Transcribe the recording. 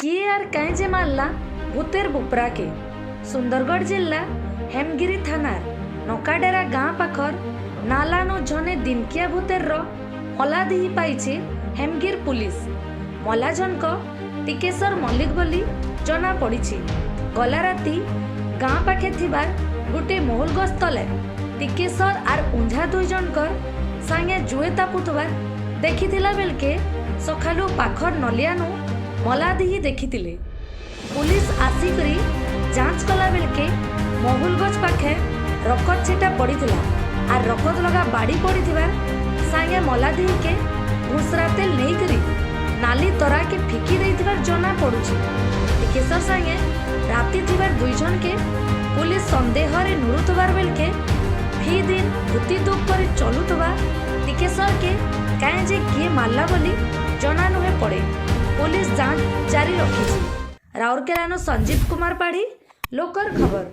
किए यार कहीं जे मारला भूतेर बुपरा के। सुंदरगढ़ जिला हेमगिरी थानार नकाडेरा गाँ पाखर नालानो जने दिनकिया भूतेर हलादिही पाइछे हेमगिर पुलिस। मलाजनक टिकेश्वर मल्लिक बोली जना पड़िछि। गला राती गाँ पाखे थिबार गोटे मोहल गस्तले टिकेश्वर आर उंझा दुई जनकर सांगे जुए तापुथबार देखिथिला बेलके सखालु पाखर नलियानु मलादिही देखिथिले। पुलिस आसिकरी जांच कला बेलके महुल गछ पाखे रकत छिटा पड़िथिला आर रकत लगा बाड़ी पड़िथिबार सांगे मलादिही के भूसरा तेल नेइकरी नाली तरा के फिकी देइथिबार जना पड़ुछि। टिकेश्वर सांगे राती थिबार दुई जन के पुलिस संदेह रे नुरुतबार बेलके फी दिन भूती दुख करी चलुतबा टिकेश्वर के काहे जे किए मारला बोली जना नुहे पड़े। पुलिस जांच जारी रखी। राउरकेलानो संजीव कुमार पाढ़ी लोकर खबर।